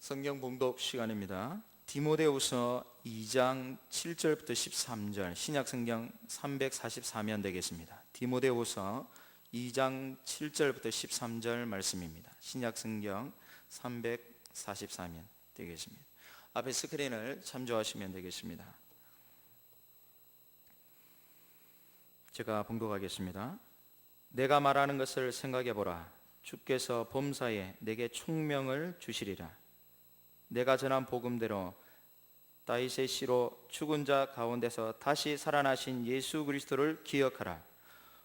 성경 봉독 시간입니다. 디모데후서 2장 7절부터 13절, 신약 성경 344면 되겠습니다. 디모데후서 2장 7절부터 13절 말씀입니다. 신약 성경 344면 되겠습니다. 앞에 스크린을 참조하시면 되겠습니다. 제가 봉독하겠습니다. 내가 말하는 것을 생각해 보라. 주께서 범사에 내게 총명을 주시리라. 내가 전한 복음대로 다윗의 씨로 죽은 자 가운데서 다시 살아나신 예수 그리스도를 기억하라.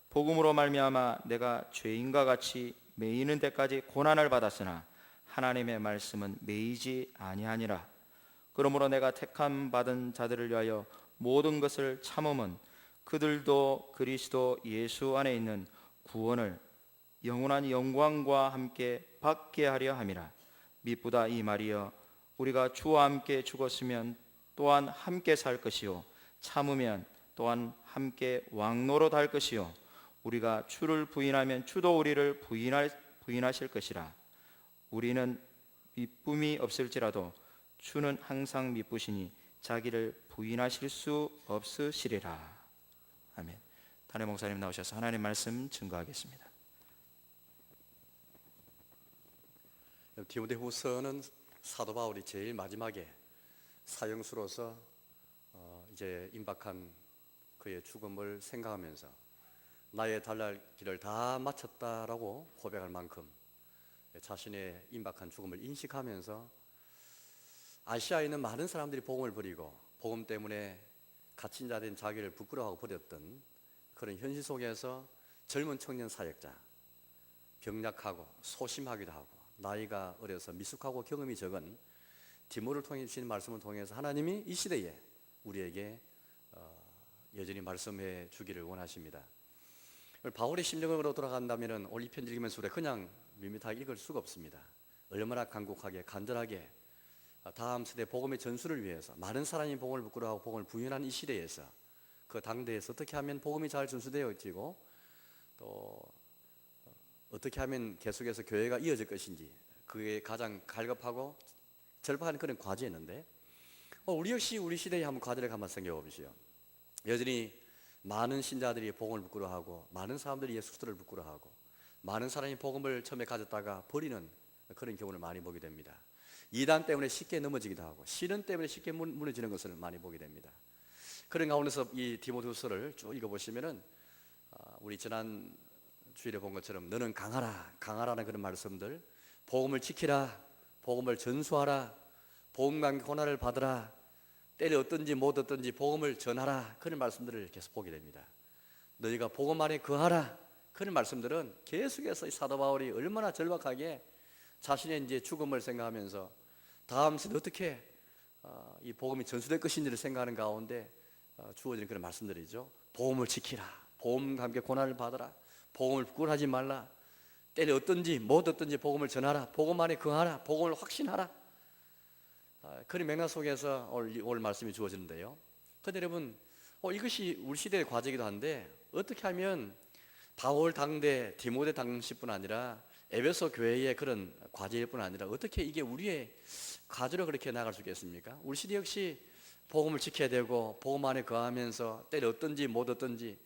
복음으로 말미암아 내가 죄인과 같이 매이는 데까지 고난을 받았으나 하나님의 말씀은 매이지 아니하니라. 그러므로 내가 택함 받은 자들을 위하여 모든 것을 참음은 그들도 그리스도 예수 안에 있는 구원을 영원한 영광과 함께 받게 하려 함이라. 미쁘다 이 말이여, 우리가 주와 함께 죽었으면 또한 함께 살 것이요, 참으면 또한 함께 왕노로 달 것이요, 우리가 주를 부인하면 주도 우리를 부인하실 것이라. 우리는 미쁨이 없을지라도 주는 항상 미쁘시니 자기를 부인하실 수 없으시리라. 아멘. 단회 목사님 나오셔서 하나님 말씀 증거하겠습니다. 디모데후서는 사도 바울이 제일 마지막에 사형수로서 이제 임박한 그의 죽음을 생각하면서 나의 달릴 길을 다 마쳤다라고 고백할 만큼 자신의 임박한 죽음을 인식하면서 아시아에 있는 많은 사람들이 복음을 버리고 복음 때문에 갇힌 자 된 자기를 부끄러워하고 버렸던 그런 현실 속에서 젊은 청년 사역자, 병약하고 소심하기도 하고 나이가 어려서 미숙하고 경험이 적은 디모를 통해 주시는 말씀을 통해서 하나님이 이 시대에 우리에게 여전히 말씀해 주기를 원하십니다. 바울의 심정으로 돌아간다면 오늘 이 편지 읽으면서 우리가 그냥 밋밋하게 읽을 수가 없습니다. 얼마나 간곡하게 간절하게 다음 세대 복음의 전수를 위해서 많은 사람이 복음을 부끄러워하고 복음을 부인하는 이 시대에서 그 당대에서 어떻게 하면 복음이 잘 전수되어지고 또 어떻게 하면 계속해서 교회가 이어질 것인지 그게 가장 갈급하고 절박한 그런 과제였는데 우리 역시 우리 시대에 한번 과제를 한번 생각해 보시죠. 여전히 많은 신자들이 복음을 부끄러워하고 많은 사람들이 예수 그리스도를 부끄러워하고 많은 사람이 복음을 처음에 가졌다가 버리는 그런 경우를 많이 보게 됩니다. 이단 때문에 쉽게 넘어지기도 하고 시련 때문에 쉽게 무너지는 것을 많이 보게 됩니다. 그런 가운데서 이 디모데후서를 쭉 읽어보시면은 우리 지난 주일에 본 것처럼 너는 강하라, 강하라는 그런 말씀들, 복음을 지키라, 복음을 전수하라, 복음과 고난을 받으라, 때를 얻든지 못 얻든지 복음을 전하라, 그런 말씀들을 계속 보게 됩니다. 너희가 복음 안에 거하라, 그런 말씀들은 계속해서 사도 바울이 얼마나 절박하게 자신의 이제 죽음을 생각하면서 다음 세대 어떻게 이 복음이 전수될 것인지를 생각하는 가운데 주어지는 그런 말씀들이죠. 복음을 지키라, 복음과 함께 고난을 받으라, 복음을 부끄러워하지 말라, 때를 얻든지 못 얻든지 복음을 전하라, 복음 안에 거하라, 복음을 확신하라. 그런 맥락 속에서 오늘 말씀이 주어지는데요. 그런데 여러분 이것이 우리 시대의 과제이기도 한데 어떻게 하면 바울 당대 디모데 당시뿐 아니라 에베소 교회의 그런 과제일 뿐 아니라 어떻게 이게 우리의 과제로 그렇게 나갈 수 있겠습니까? 우리 시대 역시 복음을 지켜야 되고 복음 안에 거하면서 때를 얻든지 못 얻든지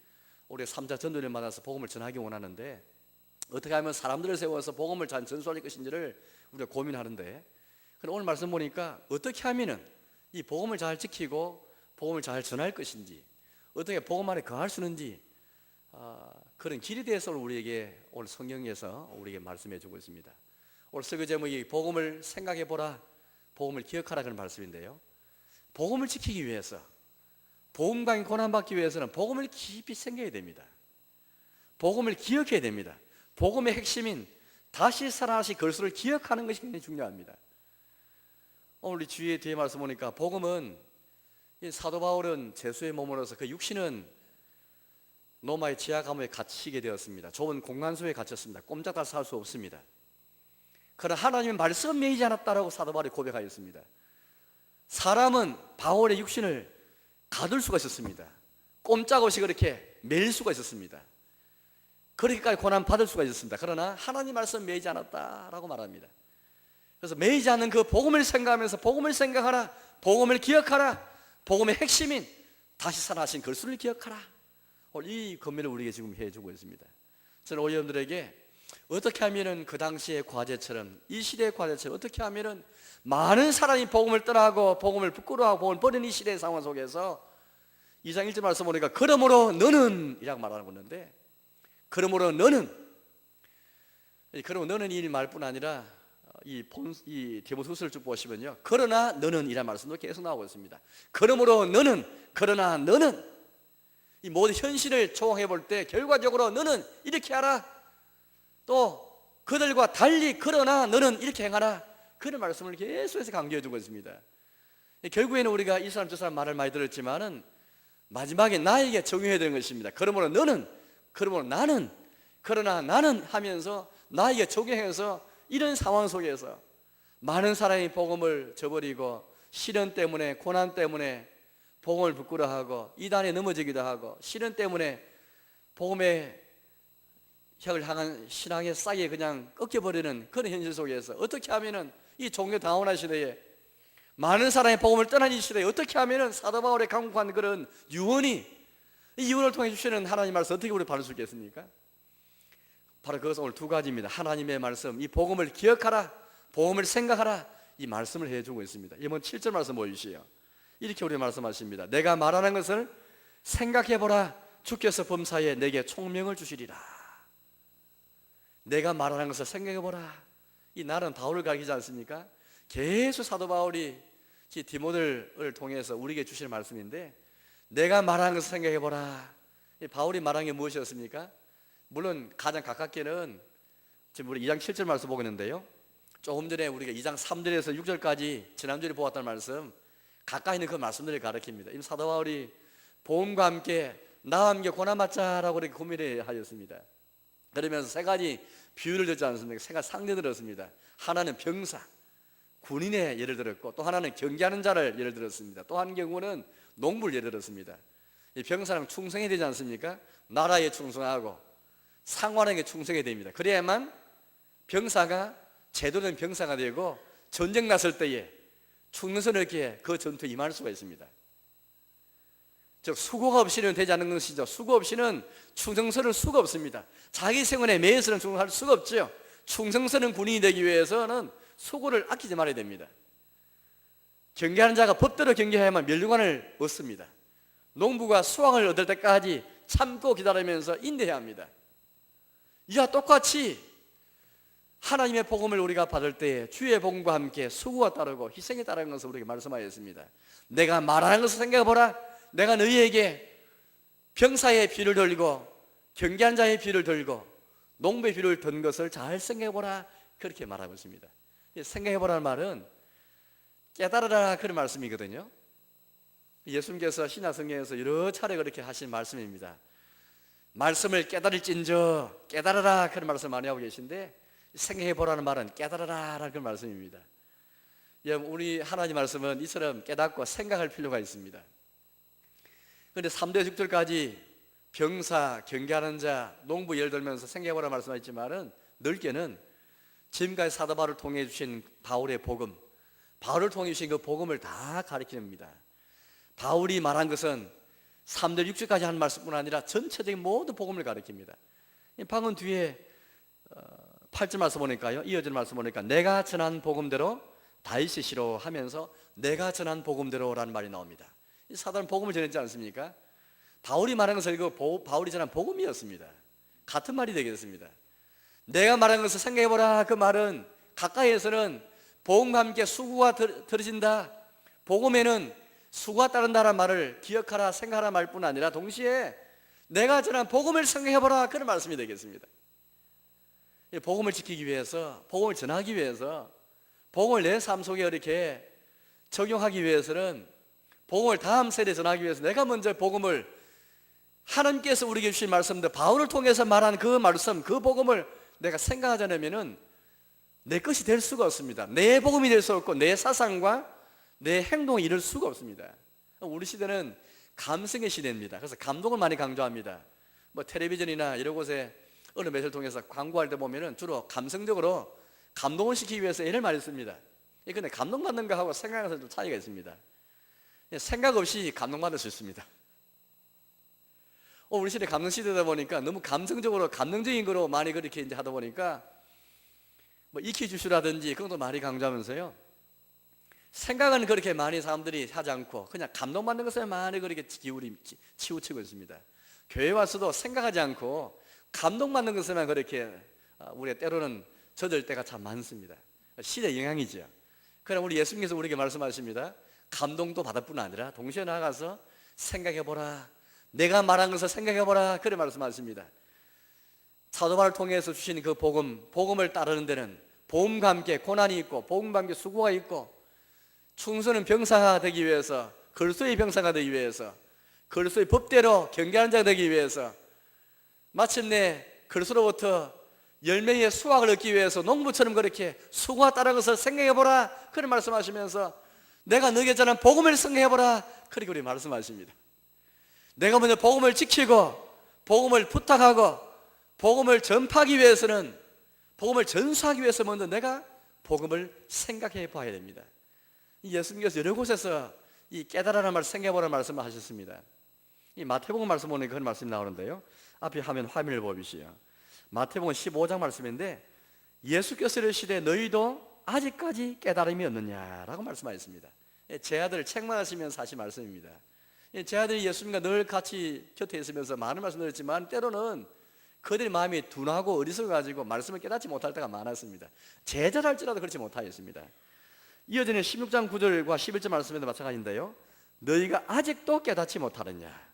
우리가 3차 전도를 만나서 복음을 전하기 원하는데 어떻게 하면 사람들을 세워서 복음을 잘 전수할 것인지를 우리가 고민하는데 그럼 오늘 말씀 보니까 어떻게 하면은 이 복음을 잘 지키고 복음을 잘 전할 것인지 어떻게 복음 안에 거할 수 있는지 그런 길에 대해서 우리에게 오늘 성경에서 우리에게 말씀해 주고 있습니다. 오늘 설교 제목이 복음을 생각해 보라, 복음을 기억하라 그런 말씀인데요. 복음을 지키기 위해서 복음과 고난받기 위해서는 복음을 깊이 생겨야 됩니다. 복음을 기억해야 됩니다. 복음의 핵심인 다시 살아나신 그리스도를 기억하는 것이 굉장히 중요합니다. 오늘 주의 뒤에 말씀 보니까 복음은 사도 바울은 제수의 몸으로서 그 육신은 로마의 지하 감옥에 갇히게 되었습니다. 좁은 공간소에 갇혔습니다. 꼼짝달 살 수 없습니다. 그러나 하나님은 말씀 매이지 않았다라고 사도 바울이 고백하였습니다. 사람은 바울의 육신을 가둘 수가 있었습니다. 꼼짝없이 그렇게 매일 수가 있었습니다. 그렇게까지 고난 받을 수가 있었습니다. 그러나 하나님 말씀 매이지 않았다라고 말합니다. 그래서 매이지 않는 그 복음을 생각하면서 복음을 생각하라, 복음을 기억하라, 복음의 핵심인 다시 살아나신 그리스도를 기억하라. 이 권면을 우리에게 지금 해주고 있습니다. 저는 우리 여러분들에게 어떻게 하면은 그 당시의 과제처럼, 이 시대의 과제처럼 어떻게 하면은 많은 사람이 복음을 떠나고 복음을 부끄러워하고 복음을 버리는 이 시대의 상황 속에서 2장 1절 말씀 보니까 그러므로 너는 이라고 말하는 건데, 그러므로 너는 이 말뿐 아니라 이 디모데후서를 쭉 보시면요, 그러나 너는 이라는 말씀도 계속 나오고 있습니다. 그러므로 너는, 그러나 너는, 이 모든 현실을 조항해 볼 때 결과적으로 너는 이렇게 하라, 또 그들과 달리 그러나 너는 이렇게 행하라, 그런 말씀을 계속해서 강조해 주고 있습니다. 결국에는 우리가 이 사람 저 사람 말을 많이 들었지만은 마지막에 나에게 적용해야 되는 것입니다. 그러므로 너는, 그러므로 나는, 그러나 나는 하면서 나에게 적용해서 이런 상황 속에서 많은 사람이 복음을 저버리고 시련 때문에, 고난 때문에 복음을 부끄러워하고 이단에 넘어지기도 하고, 시련 때문에 복음의 혁을 향한 신앙의 싹이 그냥 꺾여버리는 그런 현실 속에서 어떻게 하면은 이 종교 다원화 시대에 많은 사람이 복음을 떠난 이 시대에 어떻게 하면은 사도 바울의 강국한 그런 유언이, 이 유언을 통해 주시는 하나님 말씀 어떻게 우리 받을 수 있겠습니까? 바로 그것은 오늘 두 가지입니다. 하나님의 말씀, 이 복음을 기억하라, 복음을 생각하라, 이 말씀을 해주고 있습니다. 이번 7절 말씀 보여주시오. 이렇게 우리 말씀하십니다. 내가 말하는 것을 생각해보라, 주께서 범사에 내게 총명을 주시리라. 내가 말하는 것을 생각해보라. 이 나는 바울을 가리키지 않습니까? 계속 사도 바울이 디모데를 통해서 우리에게 주시는 말씀인데, 내가 말하는 것을 생각해보라. 바울이 말한 게 무엇이었습니까? 물론 가장 가깝게는 지금 우리 2장 7절 말씀 보고 있는데요, 조금 전에 우리가 2장 3절에서 6절까지 지난주에 보았던 말씀, 가까이 있는 그 말씀들을 가르칩니다. 이 사도 바울이 복음과 함께 나와 함께 고난 받자라고 이렇게 고민을 하였습니다. 그러면서 세 가지 비유를 듣지 않습니까? 세 가지 상대 들었습니다. 하나는 병사, 군인의 예를 들었고, 또 하나는 경계하는 자를 예를 들었습니다. 또 한 경우는 농부를 예를 들었습니다. 이 병사는 충성해야 되지 않습니까? 나라에 충성하고 상관에게 충성해야 됩니다. 그래야만 병사가 제대로 된 병사가 되고 전쟁 났을 때에 충성스럽게 그 전투에 임할 수가 있습니다. 즉 수고가 없이는 되지 않는 것이죠. 수고 없이는 충성스러울 수가 없습니다. 자기 생활에 매여서는 충성할 수가 없죠. 충성스러운 군인이 되기 위해서는 수고를 아끼지 말아야 됩니다. 경계하는 자가 법대로 경계해야만 멸류관을 얻습니다. 농부가 수확을 얻을 때까지 참고 기다리면서 인내해야 합니다. 이와 똑같이 하나님의 복음을 우리가 받을 때 주의 복음과 함께 수고가 따르고 희생이 따르는 것을 우리에게 말씀하였습니다. 내가 말하는 것을 생각해보라. 내가 너희에게 병사의 비를 들고 경계한 자의 비를 들고 농부의 비를 든 것을 잘 생각해보라, 그렇게 말하고 있습니다. 생각해보라는 말은 깨달으라, 그런 말씀이거든요. 예수님께서 신약성경에서 여러 차례 그렇게 하신 말씀입니다. 말씀을 깨달을진저 깨달으라, 그런 말씀 많이 하고 계신데, 생각해보라는 말은 깨달으라라는 그런 말씀입니다. 우리 하나님 말씀은 이처럼 깨닫고 생각할 필요가 있습니다. 그런데 3대 6절까지 병사, 경계하는 자, 농부 예를 들면서 생각해보라 말씀하셨지만은 넓게는 지금까지 사도 바울을 통해 주신 바울의 복음, 바울을 통해 주신 그 복음을 다 가리킵니다. 바울이 말한 것은 3절 6절까지 하는 말씀뿐 아니라 전체적인 모든 복음을 가리킵니다. 방금 뒤에 8절 말씀 보니까요, 이어지는 말씀 보니까 내가 전한 복음대로 다윗이시로 하면서 내가 전한 복음대로라는 말이 나옵니다. 이 사도는 복음을 전했지 않습니까? 바울이 말한 것을 이거 바울이 전한 복음이었습니다. 같은 말이 되겠습니다. 내가 말한 것을 생각해보라, 그 말은 가까이에서는 복음과 함께 수고가 들어진다, 복음에는 수고가 따른다라는 말을 기억하라, 생각하라 말뿐 아니라 동시에 내가 전한 복음을 생각해보라, 그런 말씀이 되겠습니다. 복음을 지키기 위해서, 복음을 전하기 위해서, 복음을 내 삶 속에 이렇게 적용하기 위해서는, 복음을 다음 세대에 전하기 위해서 내가 먼저 복음을, 하나님께서 우리에게 주신 말씀들, 바울을 통해서 말한 그 말씀, 그 복음을 내가 생각하지 않으면 내 것이 될 수가 없습니다. 내 복음이 될 수 없고 내 사상과 내 행동이 이룰 수가 없습니다. 우리 시대는 감성의 시대입니다. 그래서 감동을 많이 강조합니다. 텔레비전이나 이런 곳에 어느 매체를 통해서 광고할 때 보면은 주로 감성적으로 감동을 시키기 위해서 애를 많이 씁니다. 근데 감동받는 거하고 생각하는 좀 차이가 있습니다. 생각 없이 감동받을 수 있습니다. 우리 시대 감동 시대다 보니까 너무 감성적으로 감동적인 거로 많이 그렇게 이제 하다 보니까 뭐 익히주시라든지 그런 것도 많이 강조하면서요. 생각은 그렇게 많이 사람들이 하지 않고 그냥 감동받는 것에 많이 그렇게 치우치고 있습니다. 교회 와서도 생각하지 않고 감동받는 것에만 그렇게 우리가 때로는 젖을 때가 참 많습니다. 시대 영향이죠. 그러나 우리 예수님께서 우리에게 말씀하십니다. 감동도 받을 뿐 아니라 동시에 나아가서 생각해보라. 내가 말한 것을 생각해보라. 그래 말씀하십니다. 사도 바울을 통해서 주신 그 복음을 따르는 데는 복음과 함께 고난이 있고 복음과 함께 수고가 있고 충성은 병사가 되기 위해서 그리스도의 병사가 되기 위해서 그리스도의 법대로 경계하는 자가 되기 위해서 마침내 그리스도로부터 열매의 수확을 얻기 위해서 농부처럼 그렇게 수고가 따른 것을 생각해보라. 그런 말씀하시면서 내가 너에게 전한 복음을 생각해보라. 그렇게 우리 말씀하십니다. 내가 먼저 복음을 지키고 복음을 부탁하고 복음을 전파하기 위해서는 복음을 전수하기 위해서 먼저 내가 복음을 생각해 봐야 됩니다. 예수님께서 여러 곳에서 이 깨달으라는 말 생각해보라는 말씀을 하셨습니다. 이 마태복음 말씀 보니까 그런 말씀이 나오는데요. 앞에 화면 화면을 보십시오. 마태복음 15장 말씀인데 예수께서 이르시되 너희도 아직까지 깨달음이 없느냐라고 말씀하셨습니다. 제 아들 책망하시면서 하신 말씀입니다. 제 아들이 예수님과 늘 같이 곁에 있으면서 많은 말씀을 드렸지만 때로는 그들의 마음이 둔하고 어리석어가지고 말씀을 깨닫지 못할 때가 많았습니다. 제자를 할지라도 그렇지 못하였습니다. 이어지는 16장 9절과 11절 말씀에도 마찬가지인데요. 너희가 아직도 깨닫지 못하느냐?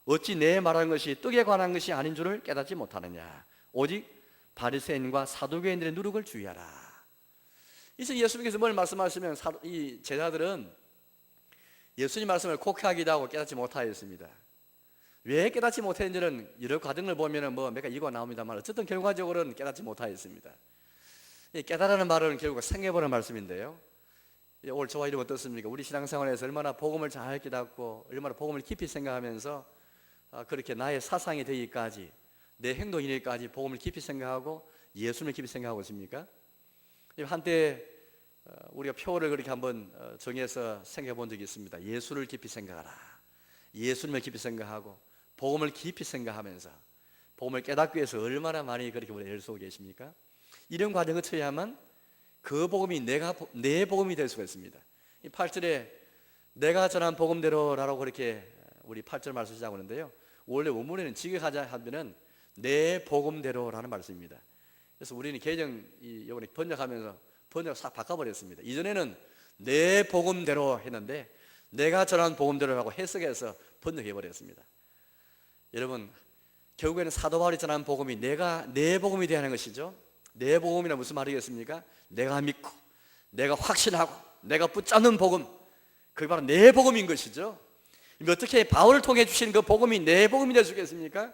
어찌 내 말한 것이 떡에 관한 것이 아닌 줄을 깨닫지 못하느냐? 오직 바리새인과 사두개인들의 누룩을 주의하라. 이제 예수님께서 뭘 말씀하시면 이 제자들은 예수님 말씀을 곡해하기도 하고 깨닫지 못하였습니다. 왜 깨닫지 못했는지는 여러 과정을 보면 몇 가지 이유가 나옵니다만 어쨌든 결과적으로는 깨닫지 못하였습니다. 깨달으라는 말은 결국 생각해보는 말씀인데요. 오늘 저와 이름 어떻습니까? 우리 신앙생활에서 얼마나 복음을 잘 깨닫고 얼마나 복음을 깊이 생각하면서 그렇게 나의 사상이 되기까지 내 행동이 되기까지 복음을 깊이 생각하고 예수님을 깊이 생각하고 있습니까? 한때 우리가 표를 그렇게 한번 정해서 생각해 본 적이 있습니다. 예수를 깊이 생각하라. 예수님을 깊이 생각하고 복음을 깊이 생각하면서 복음을 깨닫기 위해서 얼마나 많이 그렇게 우리 애를 쏘고 계십니까? 이런 과정을 거쳐야만 그 복음이 내 복음이 될 수가 있습니다. 이 8절에 내가 전한 복음대로라고 그렇게 우리 8절 말씀 시작하는데요. 원래 원문에는 직역하자 하면은 내 복음대로라는 말씀입니다. 그래서 우리는 개정 이번에 번역하면서 번역을 싹 바꿔버렸습니다. 이전에는 내 복음대로 했는데 내가 전한 복음대로라고 해석해서 번역해버렸습니다. 여러분 결국에는 사도 바울이 전한 복음이 내 복음이 되어야 하는 것이죠. 내 복음이란 무슨 말이겠습니까? 내가 믿고 내가 확신하고 내가 붙잡는 복음, 그게 바로 내 복음인 것이죠. 어떻게 바울을 통해 주신 그 복음이 내 복음이 될 수 있겠습니까?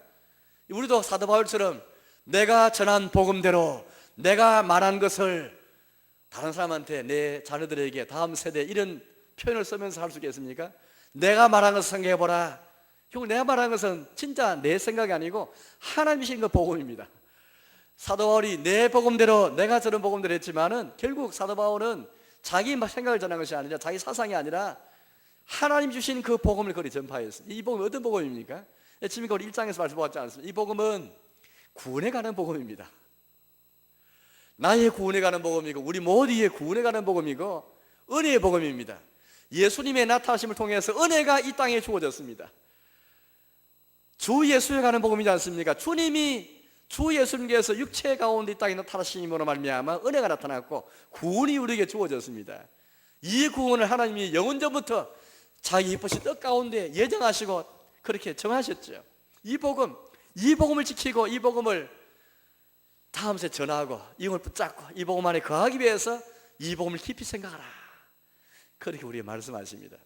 우리도 사도 바울처럼 내가 전한 복음대로 내가 말한 것을 다른 사람한테 내 자녀들에게 다음 세대 이런 표현을 쓰면서 할 수 있겠습니까? 내가 말한 것을 생각해보라. 결국 내가 말한 것은 진짜 내 생각이 아니고 하나님이 주신 그 복음입니다. 사도 바울이 내 복음대로 내가 저런 복음대로 했지만은 결국 사도 바울은 자기 생각을 전한 것이 아니라 자기 사상이 아니라 하나님 주신 그 복음을 거리 전파했습니다. 이 복음이 어떤 복음입니까? 지금 우리 1장에서 말씀하지 않습니까? 이 복음은 구원에 가는 복음입니다. 나의 구원에 가는 복음이고 우리 모두의 구원에 가는 복음이고 은혜의 복음입니다. 예수님의 나타나심을 통해서 은혜가 이 땅에 주어졌습니다. 주 예수에 가는 복음이지 않습니까? 주 예수님께서 육체 가운데 이 땅에 나타나심으로 말미암아 은혜가 나타났고 구원이 우리에게 주어졌습니다. 이 구원을 하나님이 영원전부터 자기 이쁘신 뜻 가운데 예정하시고 그렇게 정하셨죠. 이 복음을 지키고 이 복음을 다음 세대 전하고 이 복음을 붙잡고 이 복음 안에 거하기 위해서 이 복음을 깊이 생각하라. 그렇게 우리에게 말씀하십니다.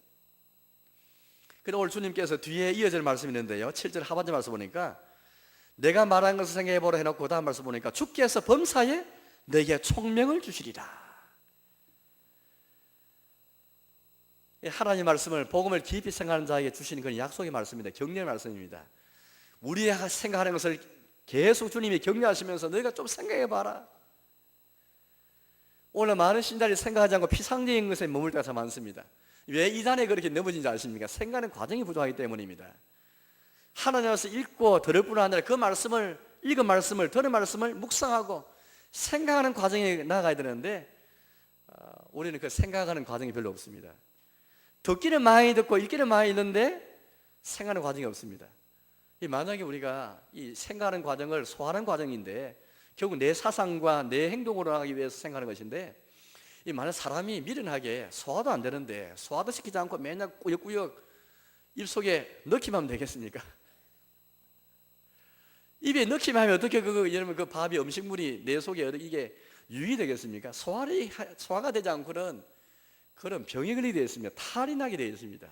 그리고 오늘 주님께서 뒤에 이어질 말씀이 있는데요. 7절 하반절 말씀 보니까 내가 말한 것을 생각해보라 해놓고 다음 말씀 보니까 주께서 범사에 내게 총명을 주시리라. 하나님 말씀을 복음을 깊이 생각하는 자에게 주시는 그런 약속의 말씀입니다. 격려의 말씀입니다. 우리가 생각하는 것을 계속 주님이 격려하시면서 너희가 좀 생각해봐라. 오늘 많은 신자들이 생각하지 않고 피상적인 것에 머물 때가 참 많습니다. 왜 이단에 그렇게 넘어진지 아십니까? 생각하는 과정이 부족하기 때문입니다. 하나님께서 읽고 들을 뿐 아니라 그 말씀을, 읽은 말씀을, 들은 말씀을 묵상하고 생각하는 과정에 나아가야 되는데 우리는 그 생각하는 과정이 별로 없습니다. 듣기는 많이 듣고 읽기는 많이 읽는데 생각하는 과정이 없습니다. 만약에 우리가 이 생각하는 과정을 소화하는 과정인데 결국 내 사상과 내 행동으로 나가기 위해서 생각하는 것인데, 이 많은 사람이 미련하게 소화도 안 되는데 소화도 시키지 않고 맨날 꾸역꾸역 입속에 넣기만 하면 되겠습니까? 입에 넣기만 하면 어떻게 여러분 그 밥이 음식물이 내 속에 이게 유의되겠습니까? 소화가 되지 않고는 그런 병이 걸리게 되어 있습니다. 탈이 나게 되어 있습니다.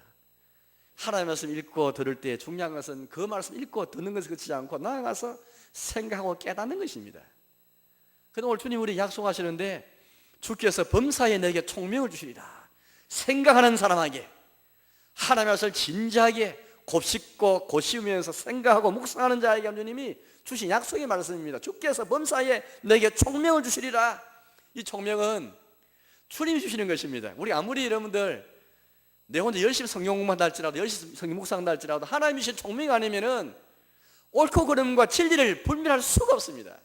하나님의 말씀 읽고 들을 때 중요한 것은 그 말씀 읽고 듣는 것을 그치지 않고 나아가서 생각하고 깨닫는 것입니다. 그런데 오늘 주님 우리 약속하시는데 주께서 범사에 내게 총명을 주시리라. 생각하는 사람에게 하나님의 말씀을 진지하게 곱씹고 고시우면서 생각하고 묵상하는 자에게 주님이 주신 약속의 말씀입니다. 주께서 범사에 내게 총명을 주시리라. 이 총명은 주님이 주시는 것입니다. 우리 아무리 여러분들 내 혼자 열심히 성경 공부한다 할지라도, 열심히 성경 묵상한다 할지라도 하나님이 주신 총명이 아니면은 옳고 그름과 진리를 분별할 수가 없습니다.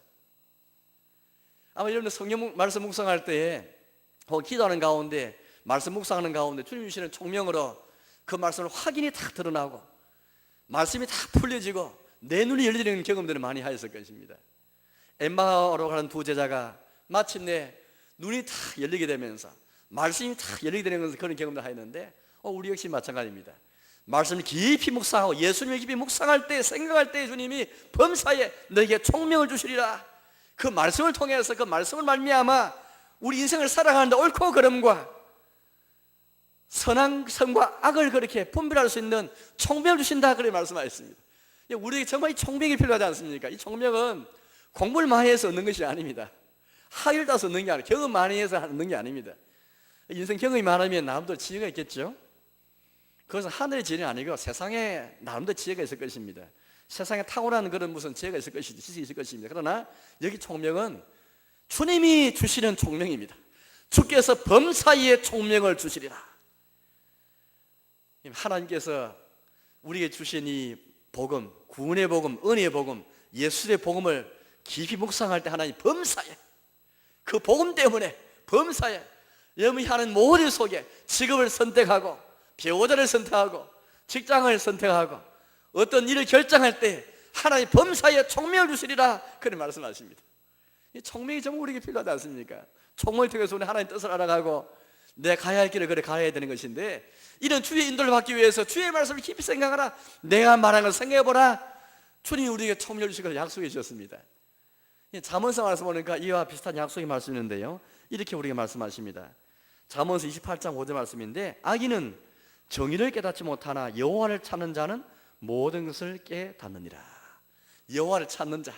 아마 여러분들 성경 말씀 묵상할 때에 혹은 기도하는 가운데 말씀 묵상하는 가운데 주님 주시는 총명으로 그 말씀을 확인이 다 드러나고 말씀이 다 풀려지고 내 눈이 열리는 경험들을 많이 하였을 것입니다. 엠마오로 가는 두 제자가 마침내 눈이 다 열리게 되면서 말씀이 다 열리게 되는 그런 경험을 하였는데 우리 역시 마찬가지입니다. 말씀을 깊이 묵상하고 예수님을 깊이 묵상할 때, 생각할 때 주님이 범사에 너에게 총명을 주시리라. 그 말씀을 통해서 그 말씀을 말미암아 우리 인생을 살아가는데 옳고 그름과 선과 악을 그렇게 분별할 수 있는 총명을 주신다, 그렇게 말씀하셨습니다. 우리에게 정말 이 총명이 필요하지 않습니까? 이 총명은 공부를 많이 해서 얻는 것이 아닙니다. 학위를 따서 얻는 게 아니에요. 경험 많이 해서 얻는 게 아닙니다. 인생 경험이 많으면 나름대로 지혜가 있겠죠. 그것은 하늘의 지혜는 아니고 세상에 나름대로 지혜가 있을 것입니다. 세상에 탁월한 그런 무슨 지혜가 있을 것이지, 지식이 있을 것입니다. 그러나 여기 총명은 주님이 주시는 총명입니다. 주께서 범사에 총명을 주시리라. 하나님께서 우리에게 주신 이 복음, 구원의 복음, 은혜의 복음, 예수의 복음을 깊이 묵상할 때 하나님 범사에, 그 복음 때문에 범사에 여러분이 하는 모든 속에 직업을 선택하고 배우자를 선택하고 직장을 선택하고 어떤 일을 결정할 때 하나님 범사에 총명을 주시리라, 그런 말씀하십니다. 이 총명이 정말 우리에게 필요하지 않습니까? 총명을 통해서 우리 하나님 뜻을 알아가고 내 가야 할 길을 그래 가야 되는 것인데, 이런 주의 인도를 받기 위해서 주의 말씀을 깊이 생각하라. 내가 말한 걸 생각해보라. 주님이 우리에게 총명을 주실 것을 약속해 주셨습니다. 잠언서 말씀 보니까 이와 비슷한 약속의 말씀이 있는데요, 이렇게 우리에게 말씀하십니다. 잠언서 28장 5절 말씀인데, 악인은 정의를 깨닫지 못하나 여호와를 찾는 자는 모든 것을 깨닫느니라. 여호와를 찾는 자,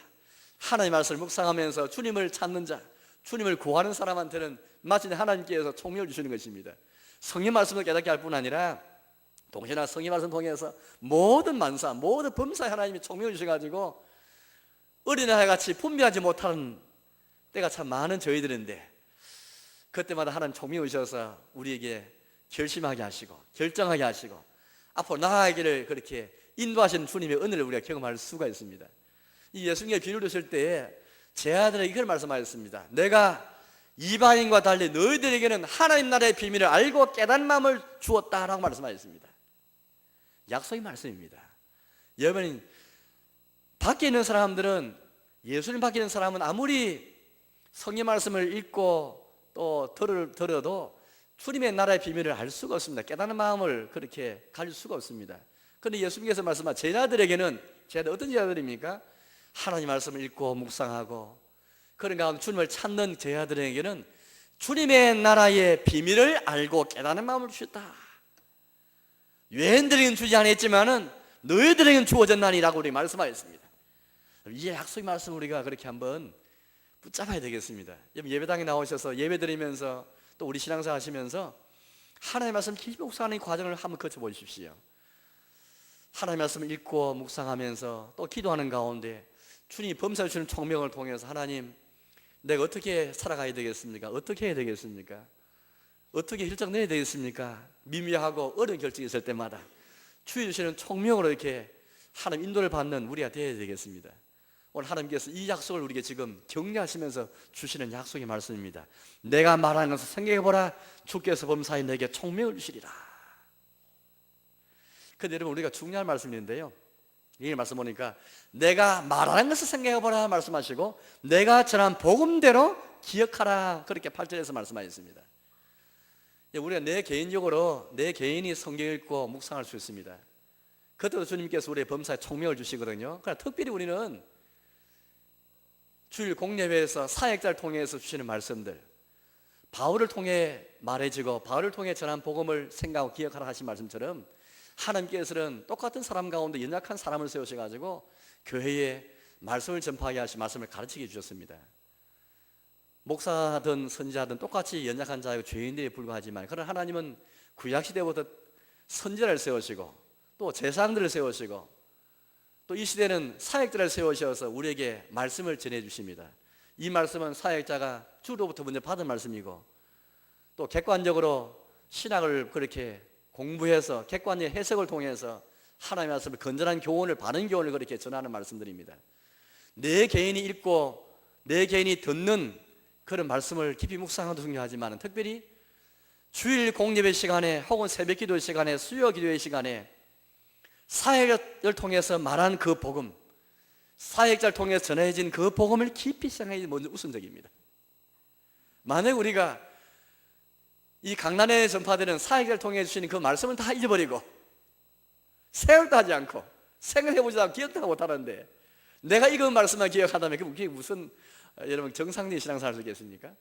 하나님의 말씀을 묵상하면서 주님을 찾는 자, 주님을 구하는 사람한테는 마치 하나님께서 총명을 주시는 것입니다. 성경 말씀을 깨닫게 할 뿐 아니라 동시에 성경 말씀 통해서 모든 만사, 모든 범사에 하나님이 총명을 주셔가지고 어린아이 같이 분별하지 못하는 때가 참 많은 저희들인데, 그때마다 하나님 총명을 주셔서 우리에게 결심하게 하시고 결정하게 하시고 앞으로 나아가기를 그렇게 인도하시는 주님의 은혜를 우리가 경험할 수가 있습니다. 이 예수님의 비유를 드실 때에 제 아들에게 이걸 말씀하셨습니다. 내가 이방인과 달리 너희들에게는 하나님 나라의 비밀을 알고 깨닫는 마음을 주었다라고 말씀하셨습니다. 약속의 말씀입니다. 여러분, 밖에 있는 사람들은, 예수님 밖에 있는 사람은 아무리 성경 말씀을 읽고 또 들어도 주님의 나라의 비밀을 알 수가 없습니다. 깨닫는 마음을 그렇게 가질 수가 없습니다. 그런데 예수님께서 말씀하신 제자들에게는, 제자들 어떤 제자들입니까? 하나님 말씀을 읽고 묵상하고 그런 가운데 주님을 찾는 제자들에게는 주님의 나라의 비밀을 알고 깨닫는 마음을 주셨다. 유대인들에게는 주지 않았지만은 너희들에게는 주어졌나니라고 우리 말씀하였습니다. 이 약속의 말씀 우리가 그렇게 한번 붙잡아야 되겠습니다. 예배당에 나오셔서 예배 드리면서 또 우리 신앙생활 하시면서 하나님의 말씀 깊이 묵상하는 과정을 한번 거쳐보십시오. 하나님의 말씀을 읽고 묵상하면서 또 기도하는 가운데 주님이 범사해 주시는 총명을 통해서 하나님, 내가 어떻게 살아가야 되겠습니까? 어떻게 해야 되겠습니까? 어떻게 결정 내야 되겠습니까? 미미하고 어려운 결정이 있을 때마다 주의 주시는 총명으로 이렇게 하나님 인도를 받는 우리가 되어야 되겠습니다. 오늘 하나님께서 이 약속을 우리에게 지금 격려하시면서 주시는 약속의 말씀입니다. 내가 말하는 것을 생각해보라. 주께서 범사에 내게 총명을 주시리라. 근데 여러분, 우리가 중요한 말씀인데요, 이 말씀 보니까 내가 말하는 것을 생각해보라 말씀하시고 내가 전한 복음대로 기억하라, 그렇게 8절에서 말씀하셨습니다. 우리가 내 개인적으로 내 개인이 성경 읽고 묵상할 수 있습니다. 그때도 주님께서 우리의 범사에 총명을 주시거든요. 그러나 특별히 우리는 주일 공예회에서 사역자를 통해서 주시는 말씀들, 바울을 통해 말해지고 바울을 통해 전한 복음을 생각하고 기억하라 하신 말씀처럼 하나님께서는 똑같은 사람 가운데 연약한 사람을 세우셔가지고 교회에 말씀을 전파하게 하시 말씀을 가르치게 주셨습니다. 목사든 선지자든 똑같이 연약한 자이고 죄인들에 불과하지만, 그러나 하나님은 구약시대부터 선지자를 세우시고 또 제사장들을 세우시고 또 이 시대는 사역자를 세우셔서 우리에게 말씀을 전해주십니다. 이 말씀은 사역자가 주로부터 먼저 받은 말씀이고 또 객관적으로 신학을 그렇게 공부해서 객관적 해석을 통해서 하나님의 말씀을 건전한 교훈을, 바른 교훈을 그렇게 전하는 말씀들입니다. 내 개인이 읽고 내 개인이 듣는 그런 말씀을 깊이 묵상하도 중요하지만 특별히 주일 공예배 시간에 혹은 새벽 기도 시간에 수요 기도의 시간에 사역을 통해서 말한 그 복음, 사역자를 통해서 전해진 그 복음을 깊이 생각하기 먼저 우선적입니다. 만약 우리가 이 강단에 전파되는 사역자를 통해 주시는 그 말씀을 다 잊어버리고 생각도 하지 않고 생각해보지도 않고 기억도 못하는데 내가 읽은 말씀만 기억한다면 그게 무슨 여러분 정상적인 신앙생활 하겠습니까?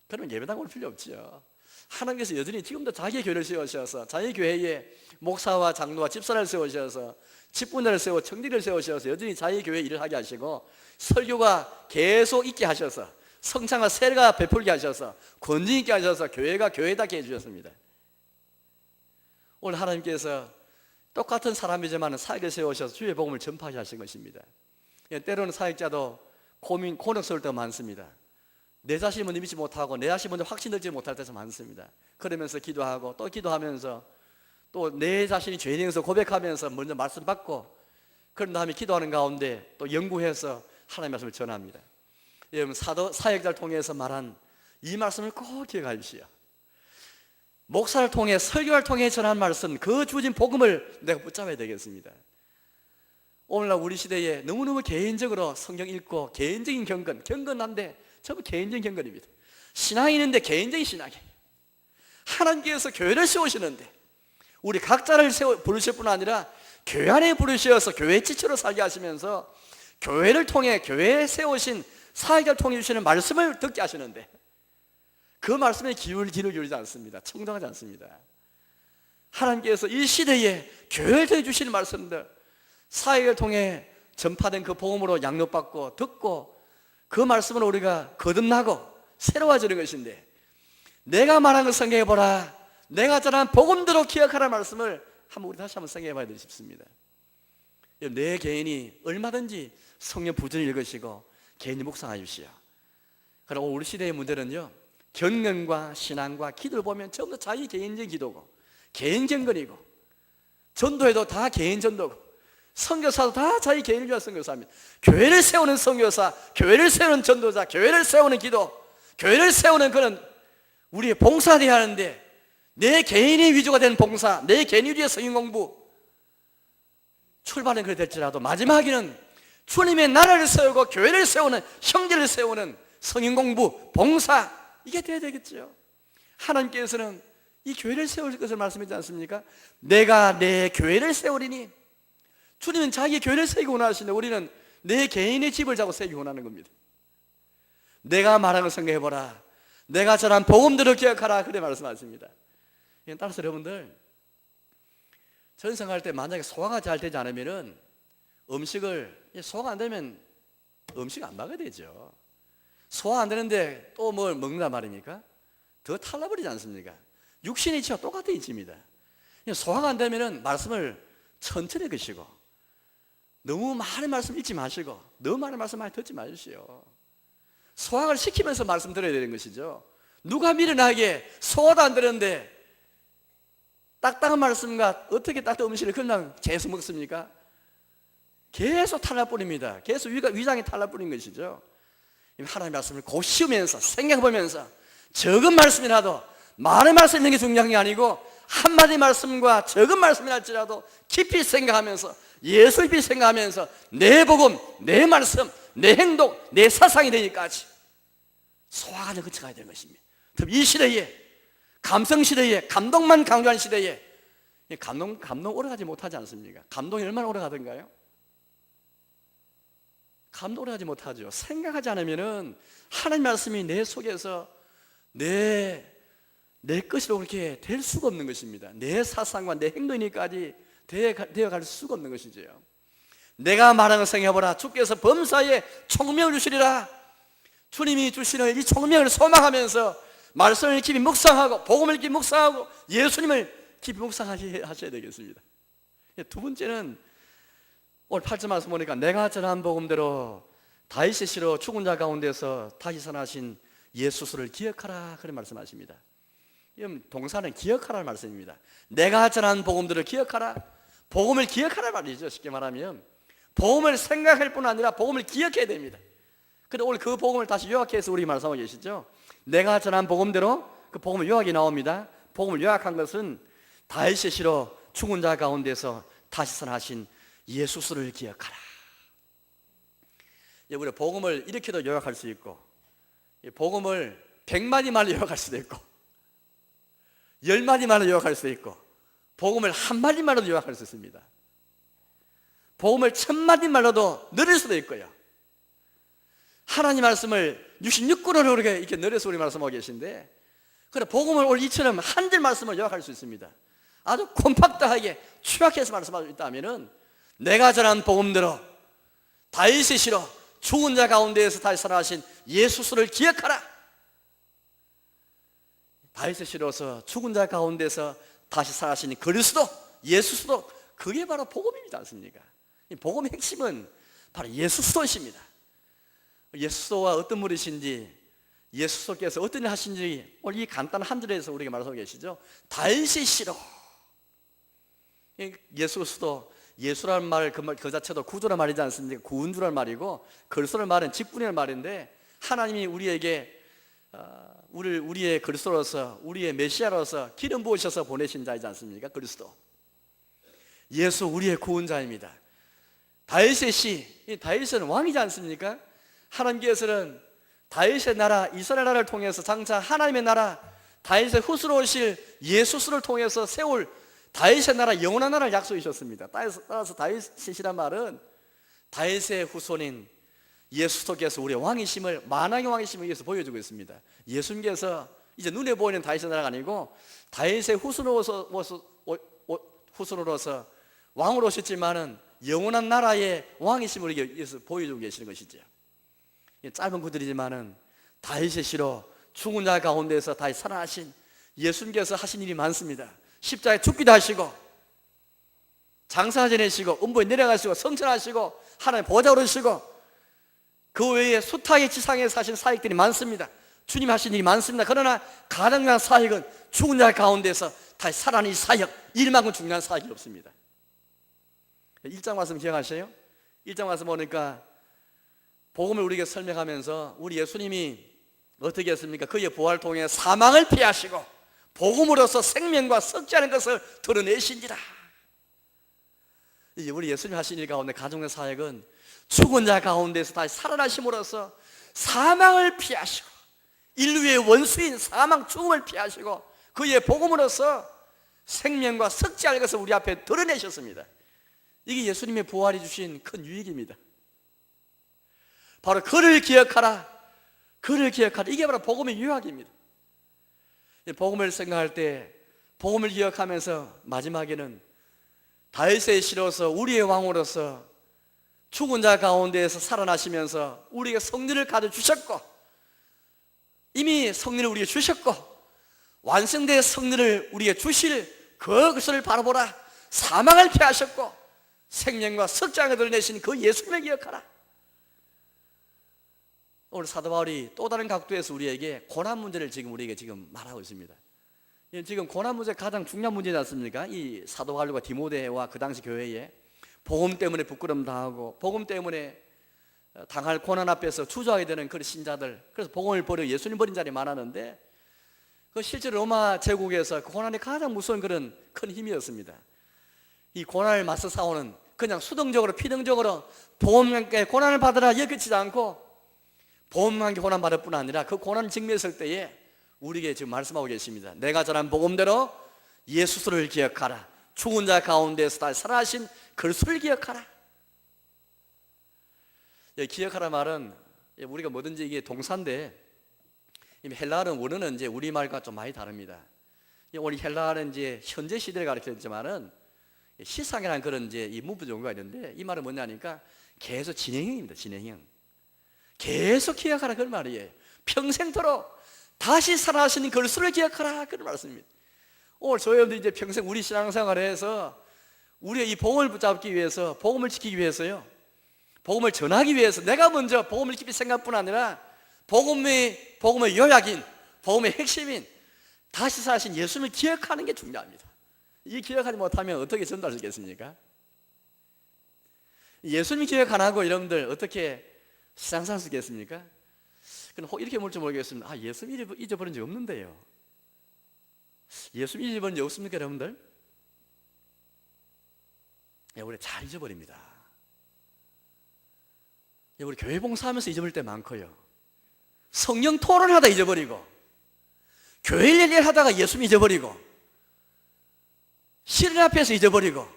그러면 예배당 올 필요 없죠. 하나님께서 여전히 지금도 자기의 교회를 세우셔서 자기 교회에 목사와 장로와 집사를 세우셔서 직분자를 세우고 청지를 세우셔서 여전히 자기 교회 일을 하게 하시고 설교가 계속 있게 하셔서 성찬과 세례가 베풀게 하셔서 권능 있게 하셔서 교회가 교회답게 해주셨습니다. 오늘 하나님께서 똑같은 사람이지만 사역을 세우셔서 주의 복음을 전파하게 하신 것입니다. 때로는 사역자도 곤혹스러울 때가 많습니다. 내 자신이 먼저 믿지 못하고 내 자신이 먼저 확신들지 못할 때가 많습니다. 그러면서 기도하고 또 기도하면서 또 내 자신이 죄인에서 고백하면서 먼저 말씀 받고 그런 다음에 기도하는 가운데 또 연구해서 하나님의 말씀을 전합니다. 여러분, 사역자를 통해서 말한 이 말씀을 꼭 기억하십시오. 목사를 통해 설교를 통해 전한 말씀, 그 주어진 복음을 내가 붙잡아야 되겠습니다. 오늘날 우리 시대에 너무너무 개인적으로 성경 읽고 개인적인 경건한데 전부 개인적인 경건입니다. 신앙이 있는데 개인적인 신앙이, 하나님께서 교회를 세우시는데 우리 각자를 부르실 뿐 아니라 교회 안에 부르셔서 교회 지체로 살게 하시면서 교회를 통해 교회에 세우신 사역자를 통해 주시는 말씀을 듣게 하시는데 그 말씀에 귀를 기울이지 않습니다. 청정하지 않습니다. 하나님께서 이 시대에 교회를 통해 주시는 말씀들, 사역을 통해 전파된 그 복음으로 양육받고 듣고 그 말씀을 우리가 거듭나고 새로워지는 것인데 내가 말한 걸 생각해보라, 내가 전한 복음대로 기억하라는 말씀을 우리 다시 한번 생각해봐야 되고 싶습니다. 내 개인이 얼마든지 성경 부전히 읽으시고 개인이 묵상하십시오. 그러나 우리 시대의 문제는요, 경건과 신앙과 기도를 보면 전부 다 자기 개인적인 기도고 개인 경건이고 전도에도 다 개인 전도고 선교사도 다 자기 개인을 위한 선교사입니다. 교회를 세우는 선교사, 교회를 세우는 전도자, 교회를 세우는 기도, 교회를 세우는 그런 우리의 봉사되어야 하는데 내 개인이 위주가 된 봉사, 내 개인이 위해 성경 공부, 출발은 그래 될지라도 마지막에는 주님의 나라를 세우고 교회를 세우는, 형제를 세우는 성경 공부, 봉사, 이게 돼야 되겠죠. 하나님께서는 이 교회를 세울 것을 말씀하지 않습니까? 내가 내 교회를 세우리니, 주님은 자기의 교회를 세우기 원하시는데 우리는 내 개인의 집을 자고 세우기 원하는 겁니다. 내가 말한 걸 생각해보라, 내가 전한 복음들을 기억하라, 그래 말씀하십니다. 따라서 여러분들 전생할 때 만약에 소화가 잘 되지 않으면 소화가 안 되면 음식 안 먹어야 되죠. 소화 안 되는데 또 뭘 먹는단 말입니까? 더 탈라버리지 않습니까? 육신의 이치와 똑같은 이치입니다. 소화가 안 되면 말씀을 천천히 드시고 너무 많은 말씀 읽지 마시고 너무 많은 말씀 많이 듣지 마십시오. 소화를 시키면서 말씀드려야 되는 것이죠. 누가 미련하게 소화도 안 되는데 딱딱한 말씀과 어떻게 딱딱한 음식을 그냥 재서 먹습니까? 계속 탈날뿐입니다. 계속 위장이 탈날뿐인 것이죠. 하나님의 말씀을 고시우면서 생각해보면서 적은 말씀이라도 많은 말씀 있는 게 중요한 게 아니고 한마디 말씀과 적은 말씀이랄지라도 깊이 생각하면서 예수 깊이 생각하면서 내 복음, 내 말씀, 내 행동, 내 사상이 되기까지 소화가 거쳐가야 되는 것입니다. 특히 이 시대에 감성 시대에 감동만 강조하는 시대에 감동 오래 가지 못하지 않습니까? 감동이 얼마나 오래 가던가요? 감동 오래 가지 못하죠. 생각하지 않으면은 하나님 말씀이 내 속에서 내 것으로 그렇게 될 수가 없는 것입니다. 내 사상과 내 행동이까지 되어갈 수가 없는 것이죠. 내가 말하는 거 생각해보라. 주께서 범사에 총명을 주시리라. 주님이 주시는 이 총명을 소망하면서 말씀을 깊이 묵상하고 복음을 깊이 묵상하고 예수님을 깊이 묵상하셔야 되겠습니다. 두 번째는 오늘 8절 말씀 보니까 내가 전한 복음대로 다윗의 시로 죽은 자 가운데서 다시 살아나신 예수를 기억하라 그런 말씀하십니다. 동사는 기억하라는 말씀입니다. 내가 전한 복음들을 기억하라. 복음을 기억하라 말이죠. 쉽게 말하면 복음을 생각할 뿐 아니라 복음을 기억해야 됩니다. 그런데 오늘 그 복음을 다시 요약해서 우리 말씀하고 계시죠. 내가 전한 복음대로 그 복음을 요약이 나옵니다. 복음을 요약한 것은 다윗의 시로 죽은 자 가운데서 다시 살아나신 예수를 기억하라. 우리가 복음을 이렇게도 요약할 수 있고 복음을 100마디 말로 요약할 수도 있고 10마디 말로 요약할 수도 있고 복음을 1마디 말로도 요약할 수 있습니다. 복음을 1000마디 말로도 늘릴 수도 있고요. 하나님 말씀을 66권으로 이렇게 늘려서 우리 말씀하고 계신데 그래 복음을 오늘 이처럼 한 줄 말씀을 요약할 수 있습니다. 아주 콤팍트하게 추락해서 말씀할 수 있다면은 내가 전한 복음대로 다윗의 시로 죽은 자 가운데에서 다시 살아나신 예수를 기억하라. 다윗의 시로서 죽은 자 가운데서 다시 살아나신 그리스도 예수도 그게 바로 복음이지 않습니까? 이 복음의 핵심은 바로 예수님이십니다. 예수와 어떤 분이신지 예수께서 어떤 일 하신지 오늘 이 간단한 한 줄에서 우리에게 말하고 계시죠. 다윗의 시로 예수도 예수라는 말 그 자체도 구주란 말이지 않습니까? 구원주란 말이고 그리스도라는 말은 직분이라는 말인데 하나님이 우리에게 우리의 그리스도로서 우리의 메시아로서 기름 부으셔서 보내신 자이지 않습니까? 그리스도 예수 우리의 구원자입니다. 다윗의 시, 다윗은 왕이지 않습니까? 하나님께서는 다윗의 나라 이스라엘 나라를 통해서 장차 하나님의 나라 다윗의 후손으로 오실 예수를 통해서 세울 다윗의 나라 영원한 나라를 약속해 주셨습니다. 따라서 다윗의 시란 말은 다윗의 후손인 예수께서 우리의 왕이심을 만왕의 왕이심을 위해서 보여주고 있습니다. 예수님께서 이제 눈에 보이는 다윗의 나라가 아니고 다윗의 후손으로서 왕으로 오셨지만은 영원한 나라의 왕이심을 우리에게 위해서 보여주고 계시는 것이죠. 짧은 구절이지만은 다윗의 시로 죽은 자 가운데서 다시 살아나신 예수님께서 하신 일이 많습니다. 십자가에 죽기도 하시고 장사 지내시고 음부에 내려가시고 성천하시고 하나님 보좌 오르시고 그 외에 숱하게 지상에 사신 사역들이 많습니다. 주님 하신 일이 많습니다. 그러나 가장 중요한 사역은 죽은 자 가운데서 다시 살아나는 이 사역, 일만큼 중요한 사역이 없습니다. 1장 말씀 기억하세요? 1장 말씀 보니까 복음을 우리에게 설명하면서 우리 예수님이 어떻게 했습니까? 그의 부활을 통해 사망을 피하시고 복음으로서 생명과 썩지 않은 것을 드러내신지라. 우리 예수님 하신 일 가운데 가정의 사역은 죽은 자 가운데서 다시 살아나심으로써 사망을 피하시고 인류의 원수인 사망 죽음을 피하시고 그의 복음으로서 생명과 썩지 않은 것을 우리 앞에 드러내셨습니다. 이게 예수님의 부활이 주신 큰 유익입니다. 바로 그를 기억하라. 그를 기억하라. 이게 바로 복음의 유학입니다. 복음을 생각할 때 복음을 기억하면서 마지막에는 다윗의 시로서 우리의 왕으로서 죽은 자 가운데에서 살아나시면서 우리에게 성령을 가져주셨고 이미 성령을 우리에게 주셨고 완성된 성령을 우리에게 주실 그것을 바라보라. 사망을 피하셨고 생명과 석장을 드러내신 그 예수님을 기억하라. 오늘 사도 바울이 또 다른 각도에서 우리에게 고난 문제를 지금 우리에게 지금 말하고 있습니다. 지금 고난 문제 가장 중요한 문제지 않습니까? 이 사도 바울과 디모데와 그 당시 교회에 복음 때문에 부끄럼 당하고 복음 때문에 당할 고난 앞에서 주저하게 되는 그런 신자들, 그래서 복음을 버리고 예수님 버린 자리 많았는데, 그 실제로 로마 제국에서 그 고난이 가장 무서운 그런 큰 힘이었습니다. 이 고난을 맞서 싸우는, 그냥 수동적으로 피능적으로 복음과 함께 고난을 받으라 여기지 않고 복음과 함께 고난 받을 뿐 아니라 그 고난을 직면했을 때에 우리에게 지금 말씀하고 계십니다. 내가 전한 복음대로 예수를 기억하라. 죽은 자 가운데서 다시 살아나신 그리스도를 기억하라. 기억하라 말은 우리가 뭐든지 이게 동사인데, 헬라어는 원어는 이제 우리말과 좀 많이 다릅니다. 우리 헬라어는 이제 현재 시대를 가리켰지만은 시상이라는 그런 이제 이 문부 종류가 있는데, 이 말은 뭐냐니까 계속 진행형입니다. 진행형. 계속 기억하라 그런 말이에요. 평생토록 다시 살아나시는 그리스도를 기억하라 그런 말씀입니다. 오늘 저희 여러분들 이제 평생 우리 신앙생활을 해서 우리의 이 복음을 붙잡기 위해서, 복음을 지키기 위해서요, 복음을 전하기 위해서 내가 먼저 복음을 깊이 생각뿐 아니라 복음의 요약인, 복음의 핵심인 다시 사신 예수님을 기억하는 게 중요합니다. 이 기억하지 못하면 어떻게 전달할 수 있겠습니까? 예수님 기억 안 하고 여러분들 어떻게 신앙생활 할 수 있겠습니까? 이렇게 물지 모르겠습니다. 예수님 잊어버린 적 없는데요. 예수님 잊어버린 적 없습니까 여러분들? 우리 잘 잊어버립니다. 우리 교회 봉사하면서 잊어버릴 때 많고요, 성령 토론하다 잊어버리고, 교회 일 하다가 예수님 잊어버리고, 시련 앞에서 잊어버리고,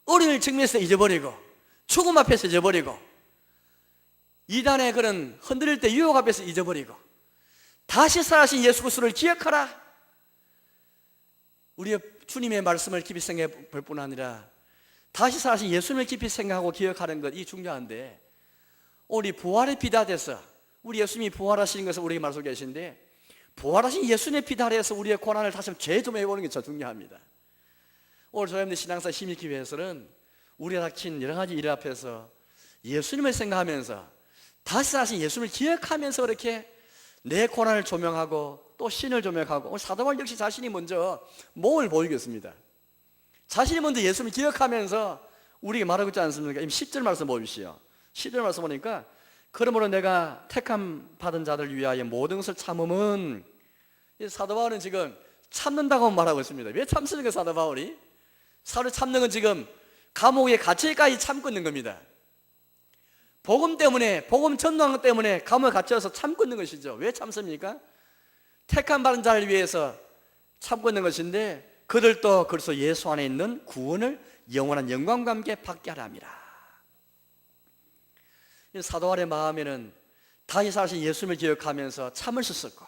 어려움을 직면해서 잊어버리고, 죽음 앞에서 잊어버리고, 이단의 그런 흔들릴 때 유혹 앞에서 잊어버리고, 다시 살아신 예수 그리스도를 기억하라. 우리의 주님의 말씀을 깊이 생각해 볼 뿐 아니라 다시 살아신 예수님을 깊이 생각하고 기억하는 것, 이 중요한데, 우리 부활의 비달에서 우리 예수님이 부활하시는 것을 우리에게 말씀하고 계신데, 부활하신 예수님의 비달에서 우리의 고난을 다시 한번 재점해보는 게 더 중요합니다. 오늘 저희들 신앙생활 힘을 잃기 위해서는 우리가 닥친 여러 가지 일 앞에서 예수님을 생각하면서 다시 사신 예수님을 기억하면서 그렇게 내 고난을 조명하고 또 신을 조명하고, 오늘 사도 바울 역시 자신이 먼저 몸을 보이겠습니다. 자신이 먼저 예수님을 기억하면서 우리에게 말하고 있지 않습니까? 10절 말씀 보십시오. 10절 말씀 보니까, 그러므로 내가 택함 받은 자들 위하여 모든 것을 참음은, 사도 바울은 지금 참는다고 말하고 있습니다. 왜 참습니까 사도 바울이? 사도 참는 건 지금 감옥에 갇힐까지 참고 있는 겁니다. 복음 때문에, 복음 전도한 것 때문에 감옥에 갇혀서 참고 있는 것이죠. 왜 참습니까? 택함 받은 자를 위해서 참고 있는 것인데, 그들도 그래서 예수 안에 있는 구원을 영원한 영광과 함께 받게 하려 함이라. 사도 바울의 마음에는 다시 사신 예수님을 기억하면서 참을 수 있었고,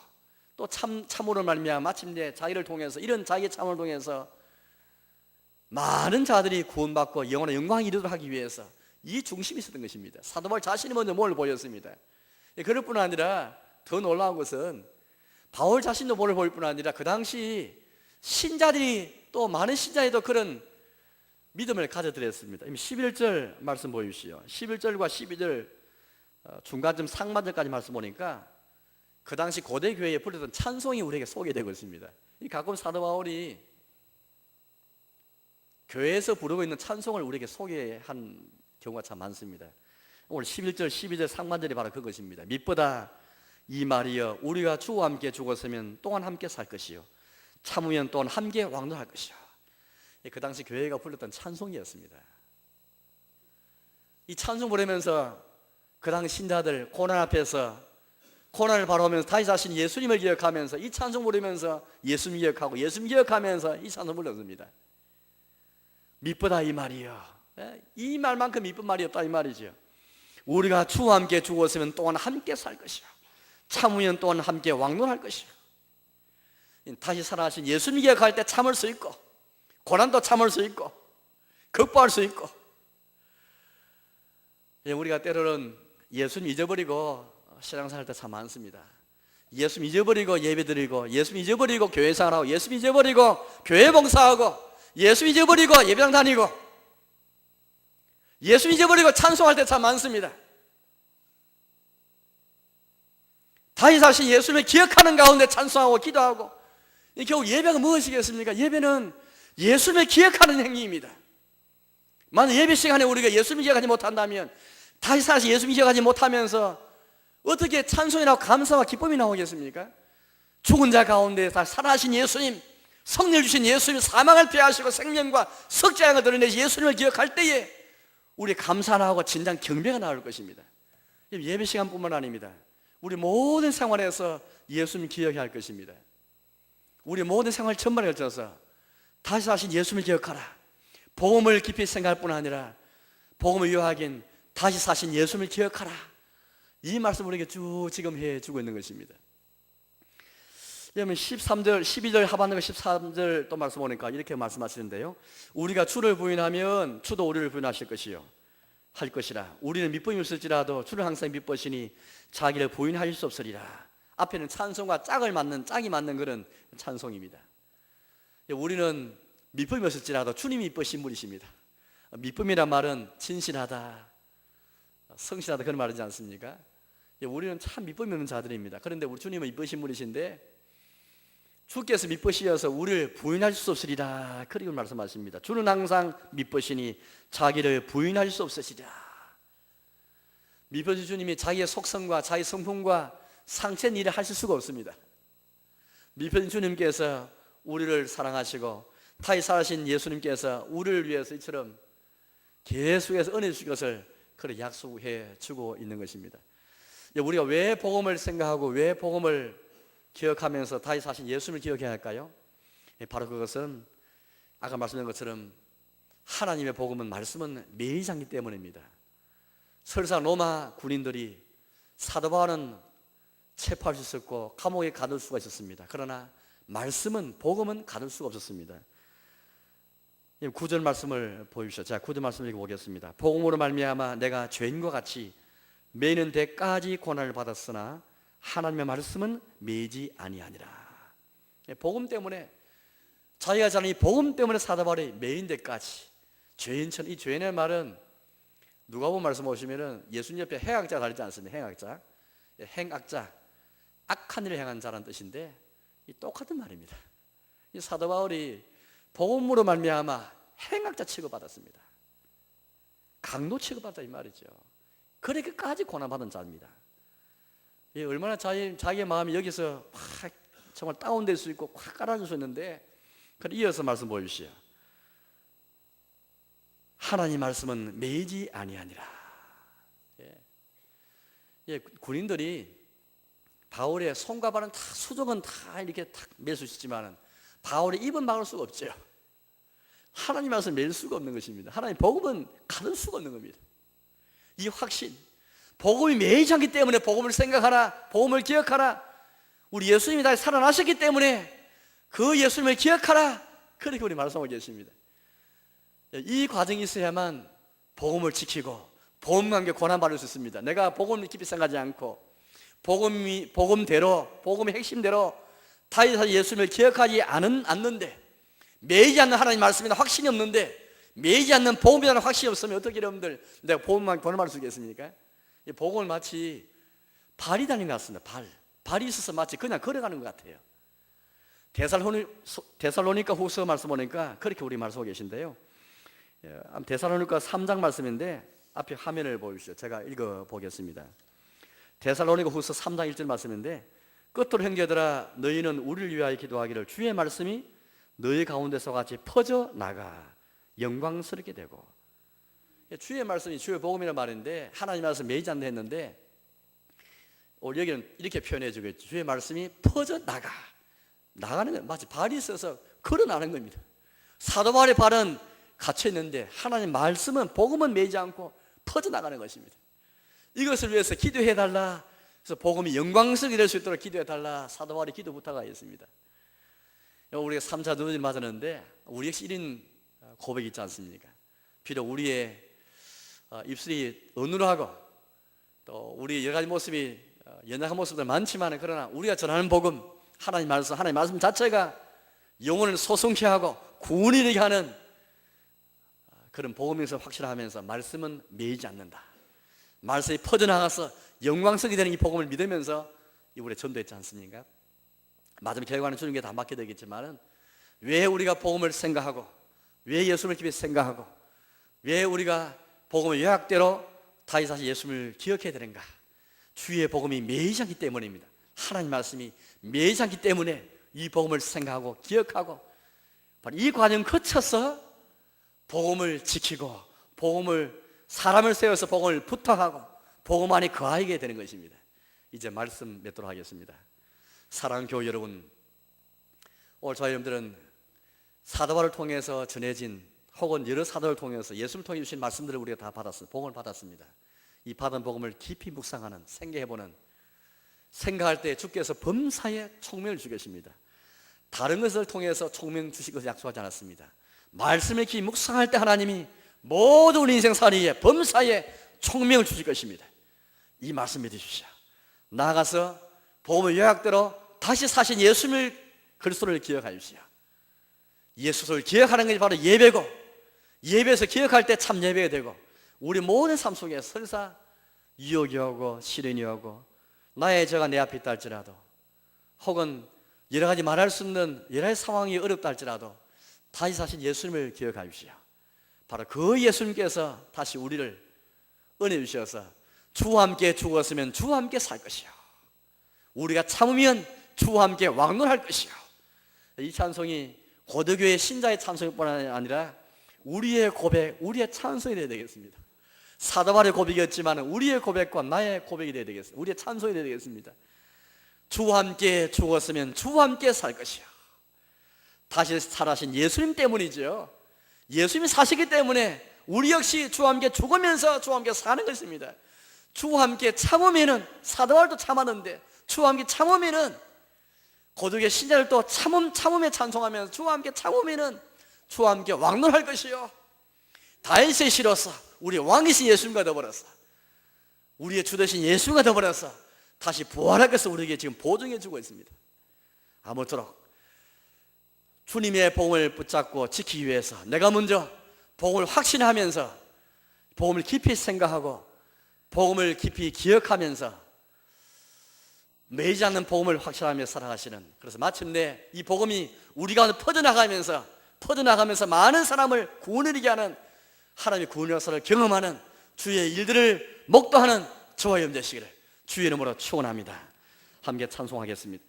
또 참으로 말미암아 마침내 자기를 통해서, 이런 자기의 참을 통해서 많은 자들이 구원받고 영원한 영광을 이루도록 하기 위해서 이 중심이 있었던 것입니다. 사도 바울 자신이 먼저 몸을 보였습니다. 그럴 뿐 아니라 더 놀라운 것은, 바울 자신도 몸을 보일 뿐 아니라 그 당시 신자들이, 또 많은 신자들도 그런 믿음을 가져드렸습니다. 11절 말씀 보십시오. 11절과 12절 중간쯤 상반절까지 말씀 보니까 그 당시 고대 교회에 불렸던 찬송이 우리에게 소개되고 있습니다. 가끔 사도 바울이 교회에서 부르고 있는 찬송을 우리에게 소개한 경우가 참 많습니다. 오늘 11절, 12절 상반절이 바로 그것입니다. mit보다 이 말이여, 우리가 주와 함께 죽었으면 또한 함께 살 것이요, 참으면 또한 함께 왕노할 것이요. 그 당시 교회가 불렀던 찬송이었습니다. 이 찬송 부르면서 그 당시 신자들 고난 앞에서 고난을 바라보면서 다시 자신 예수님을 기억하면서 이 찬송 부르면서 예수님 기억하고, 예수님 기억하면서 이 찬송 불렀습니다. mit보다 이 말이요, 이 말만큼 이쁜 말이 없다 이 말이죠. 우리가 주와 함께 죽었으면 또한 함께 살 것이요, 참으면 또한 함께 왕노할 것이요. 다시 살아나신 예수님 기억할 때 참을 수 있고, 고난도 참을 수 있고, 극복할 수 있고. 우리가 때로는 예수님 잊어버리고 신앙생활 할 때 참 많습니다. 예수님 잊어버리고 예배드리고, 예수님 잊어버리고 교회생활하고, 예수님 잊어버리고 교회 봉사하고, 예수님 잊어버리고 예배당 다니고, 예수님 잊어버리고 찬송할 때 참 많습니다. 다시 사신 예수님을 기억하는 가운데 찬송하고 기도하고, 결국 예배가 무엇이겠습니까? 예배는 예수님을 기억하는 행위입니다. 만약 예배 시간에 우리가 예수님을 기억하지 못한다면, 다시 사신 예수님을 기억하지 못하면서 어떻게 찬송이나 감사와 기쁨이 나오겠습니까? 죽은 자 가운데 다 살아나신 예수님, 성령 주신 예수님, 사망을 피하시고 생명과 석자양을 드러내신 예수님을 기억할 때에 우리 감사나 하고 진정 경배가 나올 것입니다. 예배 시간뿐만 아닙니다. 우리 모든 생활에서 예수님 기억해야 할 것입니다. 우리 모든 생활 전반에 걸쳐서 다시 사신 예수님을 기억하라. 복음을 깊이 생각할 뿐 아니라 복음을 요하긴 다시 사신 예수님을 기억하라. 이 말씀을 우리에게 쭉 지금 해주고 있는 것입니다. 여러분 13절, 12절 하반절 13절 또 말씀 보니까 이렇게 말씀하시는데요. 우리가 주를 부인하면 주도 우리를 부인하실 것이요 할 것이라. 우리는 밑범이 없을지라도 주를 항상 밑보시니 자기를 부인할 수 없으리라. 앞에는 찬송과 짝이 맞는 그런 찬송입니다. 우리는 밑범이 없을지라도 주님이 이쁘신 분이십니다. 밑범이란 말은 진실하다, 성실하다 그런 말이지 않습니까? 우리는 참 밑범이 없는 자들입니다. 그런데 우리 주님은 이쁘신 분이신데 주께서 밑보시어서 우리를 부인할 수 없으리라 그리고 말씀하십니다. 주는 항상 밑보시니 자기를 부인할 수 없으시리라. 밑보신 주님이 자기의 속성과 자기 성품과 상체는 일을 하실 수가 없습니다. 밑보신 주님께서 우리를 사랑하시고 다시 살아신 예수님께서 우리를 위해서 이처럼 계속해서 은혜 주실 것을 그렇게 약속해 주고 있는 것입니다. 우리가 왜 복음을 생각하고 왜 복음을 기억하면서 다시 사신 예수님을 기억해야 할까요? 바로 그것은 아까 말씀드린 것처럼 하나님의 복음은 말씀은 매이장기 때문입니다. 설사 로마 군인들이 사도 바울은 체포할 수 있었고 감옥에 가둘 수가 있었습니다. 그러나 말씀은 복음은 가둘 수가 없었습니다. 9절 말씀을 보십시오. 자, 9절 말씀을 읽어보겠습니다. 복음으로 말미암아 내가 죄인과 같이 매이는 데까지 고난을 받았으나 하나님의 말씀은 매이지 아니하니라. 복음 때문에 자기가 자는 이 복음 때문에 사도 바울이 매인 데까지 죄인처럼, 이 죄인의 말은 누가복음 말씀 보시면은 예수님 옆에 행악자 다르지 않습니다. 행악자, 악한 일을 행한 자라는 뜻인데 이 똑같은 말입니다. 이 사도 바울이 복음으로 말미암아 행악자 취급받았습니다. 강도 취급받았다 이 말이죠. 그렇게까지 고난받은 자입니다. 얼마나 자기의 마음이 여기서 확 정말 다운될 수 있고 확 깔아줄 수 있는데, 그럼 이어서 말씀 보십시오. 하나님 말씀은 매이지 아니하니라. 군인들이 바울의 손과 발은 다 수족은 다 이렇게 탁 맬 수 있지만은 바울의 입은 막을 수가 없죠. 하나님 말씀을 맬 수가 없는 것입니다. 하나님 복음은 가둘 수가 없는 겁니다. 이 확신, 복음이 매이지 않기 때문에 복음을 생각하라, 복음을 기억하라. 우리 예수님이 다시 살아나셨기 때문에 그 예수님을 기억하라. 그렇게 우리 말씀하고 계십니다. 이 과정이 있어야만 복음을 지키고 복음과 함께 고난받을 수 있습니다. 내가 복음을 깊이 생각하지 않고 복음대로, 복음의 핵심대로 다시 예수님을 기억하지 않는데, 매이지 않는 하나님 말씀이나 확신이 없는데, 매이지 않는 복음이라는 확신이 없으면 어떻게 여러분들 내가 복음만 고난받을 수 있겠습니까? 이 복음을 마치 발이 달린 것 같습니다. 발이 있어서 마치 그냥 걸어가는 것 같아요. 데살로니가 후서 말씀 보니까 그렇게 우리 말씀하고 계신데요. 데살로니가 3장 말씀인데 앞에 화면을 보십시오. 제가 읽어보겠습니다. 데살로니가 후서 3장 1절 말씀인데, 끝으로 형제들아 너희는 우리를 위하여 기도하기를 주의 말씀이 너희 가운데서 같이 퍼져 나가 영광스럽게 되고. 주의 말씀이 주의 복음이라는 말인데 하나님 말씀 매이지 않는 했는데 오늘 여기는 이렇게 표현해 주겠죠. 주의 말씀이 퍼져 나가는 건 마치 발이 있어서 걸어 나가는 겁니다. 사도 바울의 발은 갇혀 있는데 하나님 말씀은 복음은 매이지 않고 퍼져 나가는 것입니다. 이것을 위해서 기도해 달라. 그래서 복음이 영광스럽게 될 수 있도록 기도해 달라. 사도 바울이 기도 부탁하고 있습니다. 우리가 3차 누드를 맞았는데 우리 역시 1인 고백이 있지 않습니까? 비록 우리의 입술이 어눌하고 또 우리 여러 가지 모습이 연약한 모습들 많지만, 그러나 우리가 전하는 복음, 하나님 말씀 자체가 영혼을 소성케 하고 구원이 되게 하는 그런 복음에서 확실하면서 말씀은 매이지 않는다. 말씀이 퍼져나가서 영광스럽게 되는 이 복음을 믿으면서 이번에 전도했지 않습니까? 마지막 결과는 주님께 다 맡게 되겠지만은 왜 우리가 복음을 생각하고 왜 예수님을 깊이 생각하고 왜 우리가 복음의 요약대로 다시 예수님을 기억해야 되는가? 주의 복음이 매이지 않기 때문입니다. 하나님 말씀이 매이지 않기 때문에 이 복음을 생각하고 기억하고 바로 이 과정 거쳐서 복음을 지키고 복음을 사람을 세워서 복음을 부탁하고 복음 안에 거하게 되는 것입니다. 이제 말씀 맺도록 하겠습니다. 사랑하는 교회 여러분, 오늘 저희 여러분들은 사도바를 통해서 전해진 혹은 여러 사도를 통해서 예수를 통해 주신 말씀들을 우리가 다 받았습니다. 복음을 받았습니다. 이 받은 복음을 깊이 묵상하는, 생각해보는, 생각할 때 주께서 범사에 총명을 주겠습니다. 다른 것을 통해서 총명 주실 것을 약속하지 않았습니다. 말씀을 깊이 묵상할 때 하나님이 모든 우리 인생살이에 범사에 총명을 주실 것입니다. 이 말씀 믿으십시오. 나아가서 복음의 요약대로 다시 사신 예수님을 그리스도를 기억하십시오. 예수를 기억하는 것이 바로 예배고, 예배에서 기억할 때 참 예배가 되고, 우리 모든 삶 속에 설사 유혹이 오고 시련이 오고 나의 죄가 내 앞에 있다 할지라도 혹은 여러 가지 말할 수 없는 여러 가지 상황이 어렵다 할지라도 다시 사신 예수님을 기억하십시오. 바로 그 예수님께서 다시 우리를 은혜 주셔서 주와 함께 죽었으면 주와 함께 살 것이요, 우리가 참으면 주와 함께 왕노할 것이요. 이 찬송이 고대교회 신자의 찬송뿐 아니라 우리의 고백, 우리의 찬송이 되어야 되겠습니다. 사도바울의 고백이었지만 우리의 고백과 나의 고백이 되어야 되겠습니다. 우리의 찬송이 되어야 되겠습니다. 주와 함께 죽었으면 주와 함께 살 것이요, 다시 살아신 예수님 때문이죠. 예수님이 사시기 때문에 우리 역시 주와 함께 죽으면서 주와 함께 사는 것입니다. 주와 함께 참으면은, 사도바울도 참았는데 주와 함께 참으면은, 고대교회 신자를 또 참음에 찬송하면서 주와 함께 참으면은 주와 함께 왕노할 것이요, 다윗의 시로서 우리 왕이신 예수님과 더불어서 우리의 주 되신 예수님과 더불어서 다시 부활할 것을 우리에게 지금 보증해 주고 있습니다. 아무쪼록 주님의 복음을 붙잡고 지키기 위해서 내가 먼저 복음을 확신하면서 복음을 깊이 생각하고 복음을 깊이 기억하면서 매이지 않는 복음을 확신하며 살아가시는, 그래서 마침내 이 복음이 우리 가운데 퍼져나가면서 많은 사람을 구원이게 하는 하나님의 구원 역사를 경험하는 주의 일들을 목도하는 저와 여러분 되시기를 주의 이름으로 축원합니다. 함께 찬송하겠습니다.